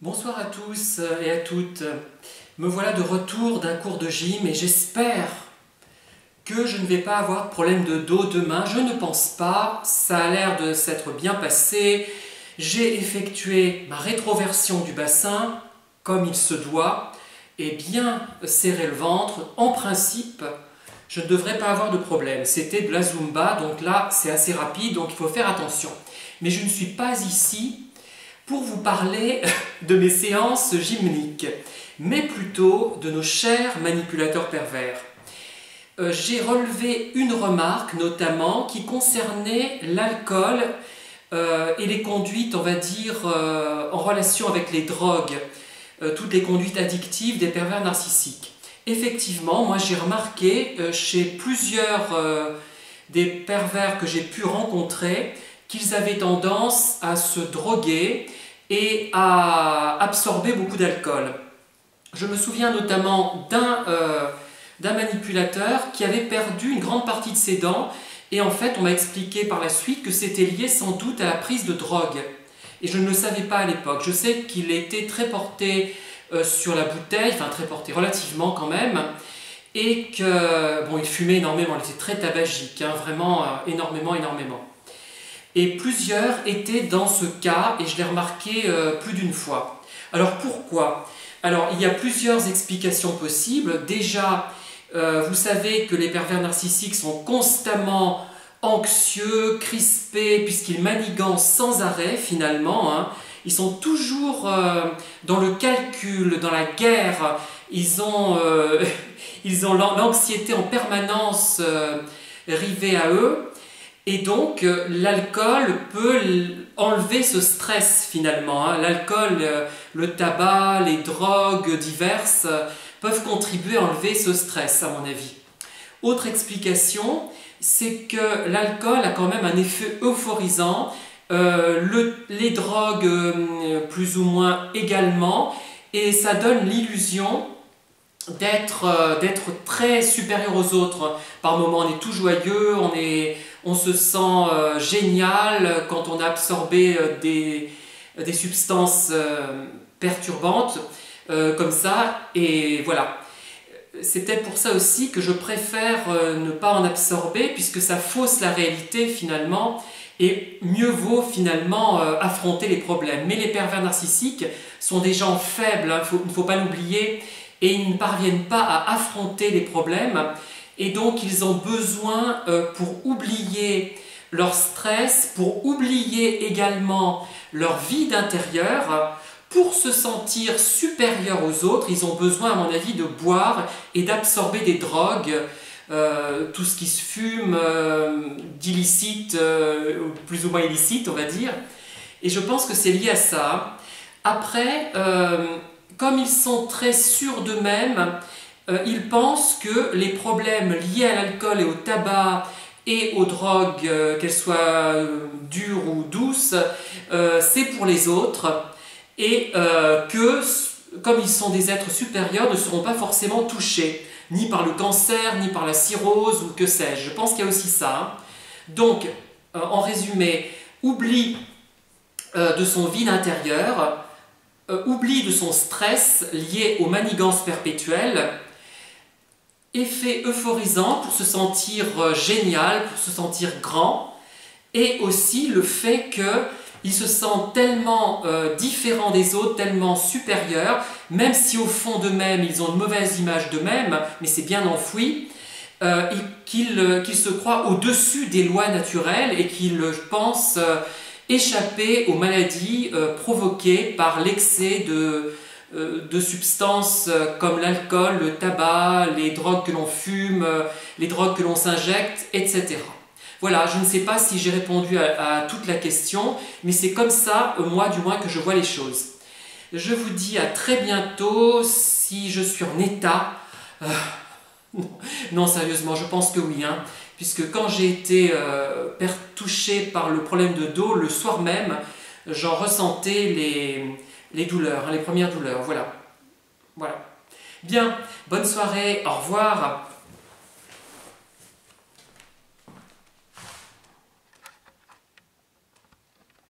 Bonsoir à tous et à toutes. Me voilà de retour d'un cours de gym et j'espère que je ne vais pas avoir de problème de dos demain. Je ne pense pas, ça a l'air de s'être bien passé. J'ai effectué ma rétroversion du bassin comme il se doit et bien serré le ventre. En principe, je ne devrais pas avoir de problème. C'était de la Zumba, donc là c'est assez rapide, donc il faut faire attention. Mais je ne suis pas ici pour vous parler de mes séances gymniques, mais plutôt de nos chers manipulateurs pervers. J'ai relevé une remarque notamment qui concernait l'alcool et les conduites, on va dire, en relation avec les drogues, toutes les conduites addictives des pervers narcissiques. Effectivement, moi j'ai remarqué chez plusieurs des pervers que j'ai pu rencontrer qu'ils avaient tendance à se droguer et à absorber beaucoup d'alcool. Je me souviens notamment d'un manipulateur qui avait perdu une grande partie de ses dents et en fait on m'a expliqué par la suite que c'était lié sans doute à la prise de drogue. Et je ne le savais pas à l'époque. Je sais qu'il était très porté sur la bouteille, enfin très porté relativement quand même, et que bon, il fumait énormément, il était très tabagique, hein, vraiment énormément. Et plusieurs étaient dans ce cas, et je l'ai remarqué plus d'une fois. Alors pourquoi? Alors il y a plusieurs explications possibles. Déjà, vous savez que les pervers narcissiques sont constamment anxieux, crispés, puisqu'ils manigancent sans arrêt finalement. Hein. Ils sont toujours dans le calcul, dans la guerre. Ils ont l'anxiété en permanence rivée à eux. Et donc, l'alcool peut enlever ce stress finalement. Hein. L'alcool, le tabac, les drogues diverses peuvent contribuer à enlever ce stress, à mon avis. Autre explication, c'est que l'alcool a quand même un effet euphorisant, les drogues plus ou moins également, et ça donne l'illusion d'être très supérieur aux autres. Par moments, on est tout joyeux, on se sent génial quand on a absorbé des substances perturbantes comme ça, et voilà. C'est peut-être pour ça aussi que je préfère ne pas en absorber, puisque ça fausse la réalité finalement, et mieux vaut finalement affronter les problèmes. Mais les pervers narcissiques sont des gens faibles, hein, il ne faut pas l'oublier, et ils ne parviennent pas à affronter les problèmes, et donc ils ont besoin, pour oublier leur stress, pour oublier également leur vide intérieur, pour se sentir supérieurs aux autres, ils ont besoin, à mon avis, de boire et d'absorber des drogues, tout ce qui se fume, d'illicite, plus ou moins illicite, on va dire. Et je pense que c'est lié à ça. Après, comme ils sont très sûrs d'eux-mêmes, ils pensent que les problèmes liés à l'alcool et au tabac et aux drogues, qu'elles soient dures ou douces, c'est pour les autres, et que, comme ils sont des êtres supérieurs, ne seront pas forcément touchés, ni par le cancer, ni par la cirrhose, ou que sais-je. Je pense qu'il y a aussi ça. Hein. Donc, en résumé, oubli de son vide intérieur, oubli de son stress lié aux manigances perpétuelles, effet euphorisant pour se sentir génial, pour se sentir grand, et aussi le fait qu'ils se sentent tellement différents des autres, tellement supérieurs, même si au fond d'eux-mêmes ils ont une mauvaise image d'eux-mêmes, mais c'est bien enfoui, et qu'ils se croient au-dessus des lois naturelles et qu'ils pensent échapper aux maladies provoquées par l'excès de substances comme l'alcool, le tabac, les drogues que l'on fume, les drogues que l'on s'injecte, etc. Voilà, je ne sais pas si j'ai répondu à toute la question, mais c'est comme ça, moi du moins, que je vois les choses. Je vous dis à très bientôt, si je suis en état. Non, sérieusement, je pense que oui, hein, puisque quand j'ai été touché par le problème de dos, le soir même, j'en ressentais les douleurs, hein, les premières douleurs, voilà. Voilà. Bien, bonne soirée, au revoir.